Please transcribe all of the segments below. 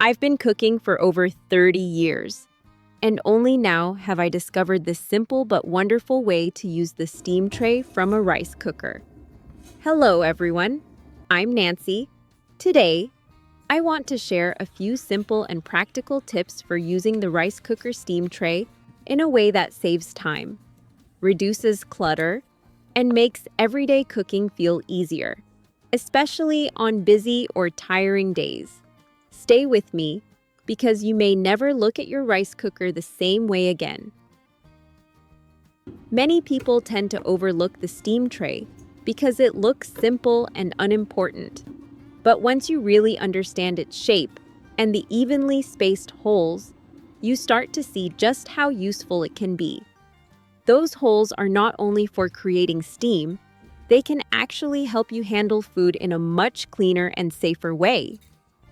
I've been cooking for over 30 years, and only now have I discovered this simple but wonderful way to use the steam tray from a rice cooker. Hello, everyone. I'm Nancy. Today, I want to share a few simple and practical tips for using the rice cooker steam tray in a way that saves time, reduces clutter, and makes everyday cooking feel easier, especially on busy or tiring days. Stay with me because you may never look at your rice cooker the same way again. Many people tend to overlook the steam tray because it looks simple and unimportant. But once you really understand its shape and the evenly spaced holes, you start to see just how useful it can be. Those holes are not only for creating steam, they can actually help you handle food in a much cleaner and safer way.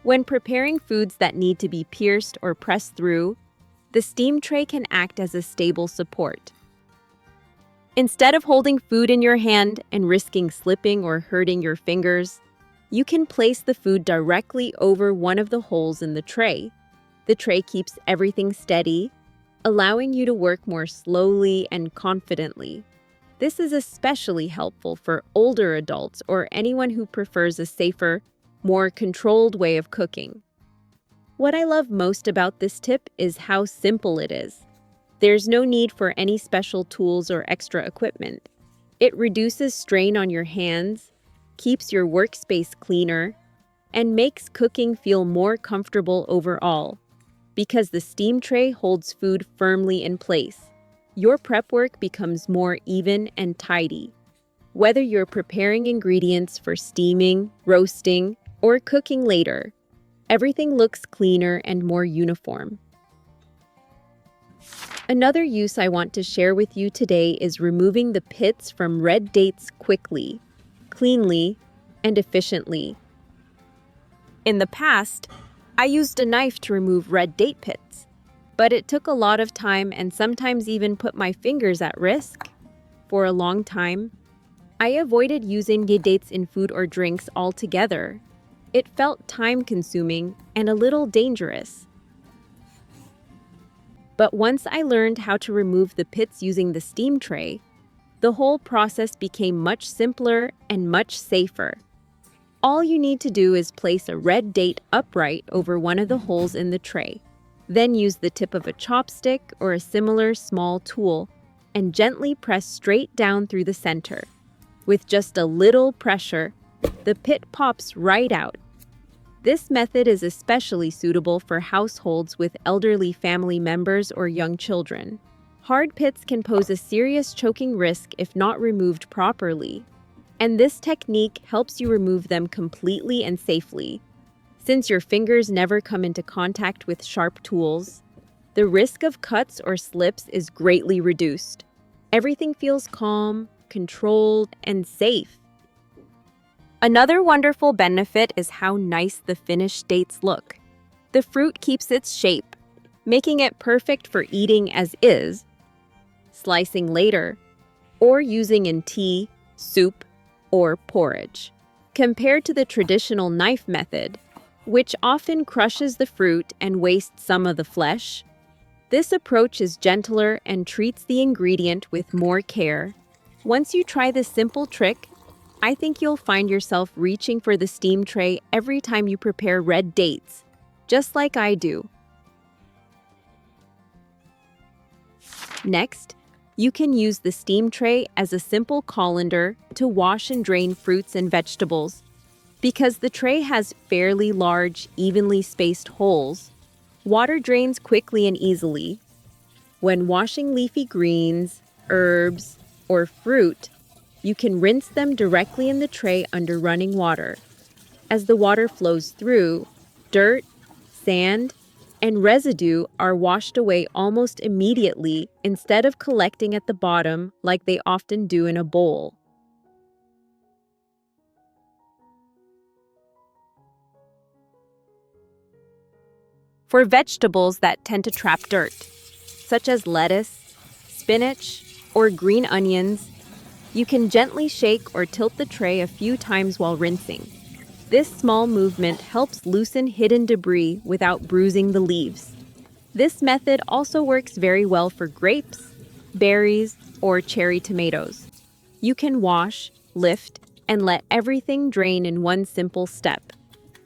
When preparing foods that need to be pierced or pressed through, the steam tray can act as a stable support. Instead of holding food in your hand and risking slipping or hurting your fingers, you can place the food directly over one of the holes in the tray. The tray keeps everything steady, allowing you to work more slowly and confidently. This is especially helpful for older adults or anyone who prefers a safer, more controlled way of cooking. What I love most about this tip is how simple it is. There's no need for any special tools or extra equipment. It reduces strain on your hands, keeps your workspace cleaner, and makes cooking feel more comfortable overall. Because the steam tray holds food firmly in place, your prep work becomes more even and tidy. Whether you're preparing ingredients for steaming, roasting, or cooking later, everything looks cleaner and more uniform. Another use I want to share with you today is removing the pits from red dates quickly, cleanly, and efficiently. In the past, I used a knife to remove red date pits, but it took a lot of time and sometimes even put my fingers at risk. For a long time, I avoided using the dates in food or drinks altogether. It felt time-consuming and a little dangerous. But once I learned how to remove the pits using the steam tray, the whole process became much simpler and much safer. All you need to do is place a red date upright over one of the holes in the tray. Then use the tip of a chopstick or a similar small tool and gently press straight down through the center. With just a little pressure, the pit pops right out. This method is especially suitable for households with elderly family members or young children. Hard pits can pose a serious choking risk if not removed properly, and this technique helps you remove them completely and safely. Since your fingers never come into contact with sharp tools, the risk of cuts or slips is greatly reduced. Everything feels calm, controlled, and safe. Another wonderful benefit is how nice the finished dates look. The fruit keeps its shape, making it perfect for eating as is, slicing later, or using in tea, soup, or porridge. Compared to the traditional knife method, which often crushes the fruit and wastes some of the flesh, this approach is gentler and treats the ingredient with more care. Once you try this simple trick, I think you'll find yourself reaching for the steam tray every time you prepare red dates, just like I do. Next, you can use the steam tray as a simple colander to wash and drain fruits and vegetables. Because the tray has fairly large, evenly spaced holes, water drains quickly and easily. When washing leafy greens, herbs, or fruit, you can rinse them directly in the tray under running water. As the water flows through, dirt, sand, and residue are washed away almost immediately instead of collecting at the bottom like they often do in a bowl. For vegetables that tend to trap dirt, such as lettuce, spinach, or green onions, you can gently shake or tilt the tray a few times while rinsing. This small movement helps loosen hidden debris without bruising the leaves. This method also works very well for grapes, berries, or cherry tomatoes. You can wash, lift, and let everything drain in one simple step.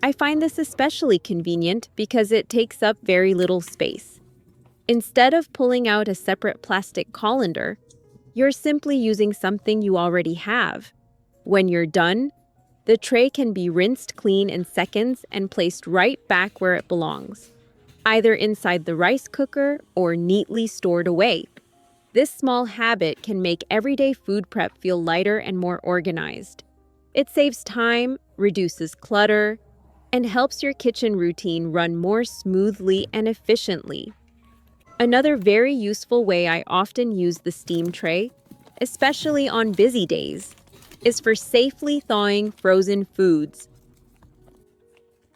I find this especially convenient because it takes up very little space. Instead of pulling out a separate plastic colander, you're simply using something you already have. When you're done, the tray can be rinsed clean in seconds and placed right back where it belongs, either inside the rice cooker or neatly stored away. This small habit can make everyday food prep feel lighter and more organized. It saves time, reduces clutter, and helps your kitchen routine run more smoothly and efficiently. Another very useful way I often use the steam tray, especially on busy days, is for safely thawing frozen foods.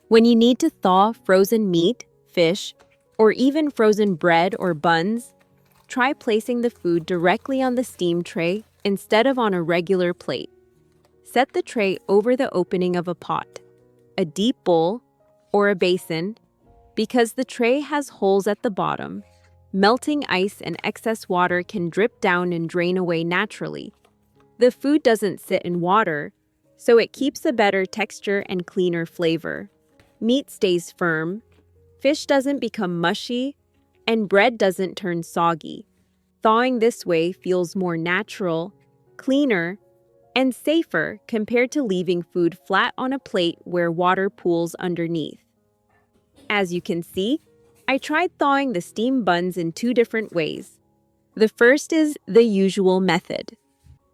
When you need to thaw frozen meat, fish, or even frozen bread or buns, try placing the food directly on the steam tray instead of on a regular plate. Set the tray over the opening of a pot, a deep bowl, or a basin. Because the tray has holes at the bottom, melting ice and excess water can drip down and drain away naturally. The food doesn't sit in water, so it keeps a better texture and cleaner flavor. Meat stays firm, fish doesn't become mushy, and bread doesn't turn soggy. Thawing this way feels more natural, cleaner, and safer compared to leaving food flat on a plate where water pools underneath. As you can see, I tried thawing the steam buns in 2 different ways. The first is the usual method,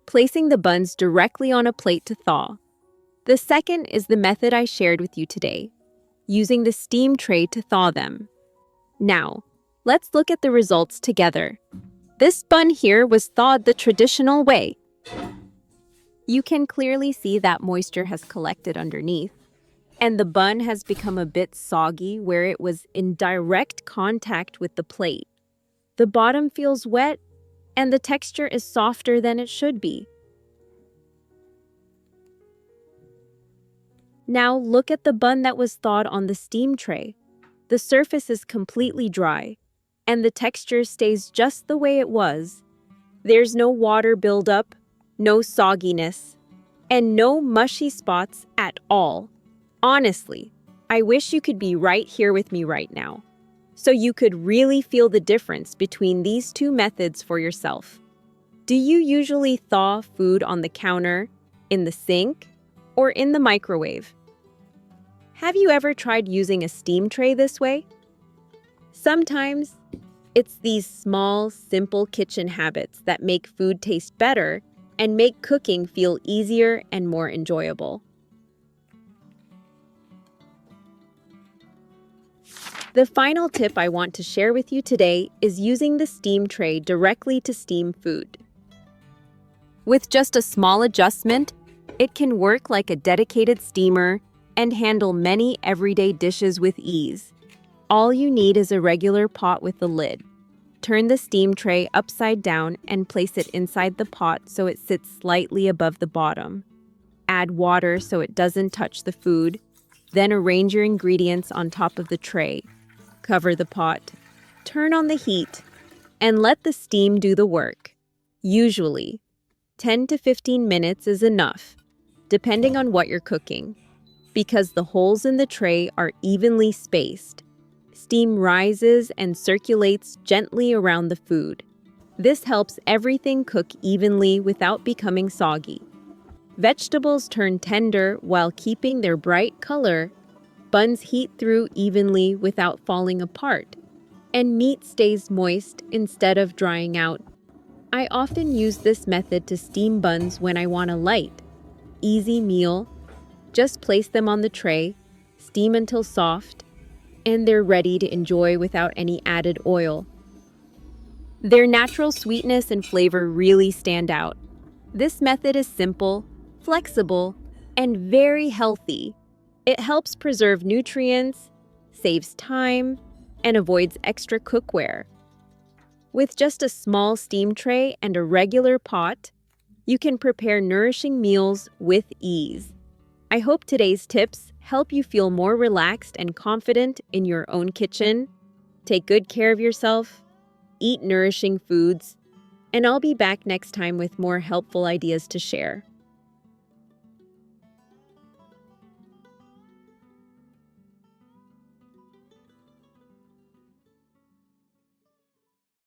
placing the buns directly on a plate to thaw. The second is the method I shared with you today, using the steam tray to thaw them. Now, let's look at the results together. This bun here was thawed the traditional way. You can clearly see that moisture has collected underneath, and the bun has become a bit soggy where it was in direct contact with the plate. The bottom feels wet, and the texture is softer than it should be. Now look at the bun that was thawed on the steam tray. The surface is completely dry, and the texture stays just the way it was. There's no water buildup, no sogginess, and no mushy spots at all. Honestly, I wish you could be right here with me right now, so you could really feel the difference between these 2 methods for yourself. Do you usually thaw food on the counter, in the sink, or in the microwave? Have you ever tried using a steam tray this way? Sometimes, it's these small, simple kitchen habits that make food taste better and make cooking feel easier and more enjoyable. The final tip I want to share with you today is using the steam tray directly to steam food. With just a small adjustment, it can work like a dedicated steamer and handle many everyday dishes with ease. All you need is a regular pot with a lid. Turn the steam tray upside down and place it inside the pot so it sits slightly above the bottom. Add water so it doesn't touch the food, then arrange your ingredients on top of the tray. Cover the pot, turn on the heat, and let the steam do the work. Usually, 10 to 15 minutes is enough, depending on what you're cooking. Because the holes in the tray are evenly spaced, steam rises and circulates gently around the food. This helps everything cook evenly without becoming soggy. Vegetables turn tender while keeping their bright color. Buns heat through evenly without falling apart, and meat stays moist instead of drying out. I often use this method to steam buns when I want a light, easy meal. Just place them on the tray, steam until soft, and they're ready to enjoy without any added oil. Their natural sweetness and flavor really stand out. This method is simple, flexible, and very healthy. It helps preserve nutrients, saves time, and avoids extra cookware. With just a small steam tray and a regular pot, you can prepare nourishing meals with ease. I hope today's tips help you feel more relaxed and confident in your own kitchen. Take good care of yourself, eat nourishing foods, and I'll be back next time with more helpful ideas to share.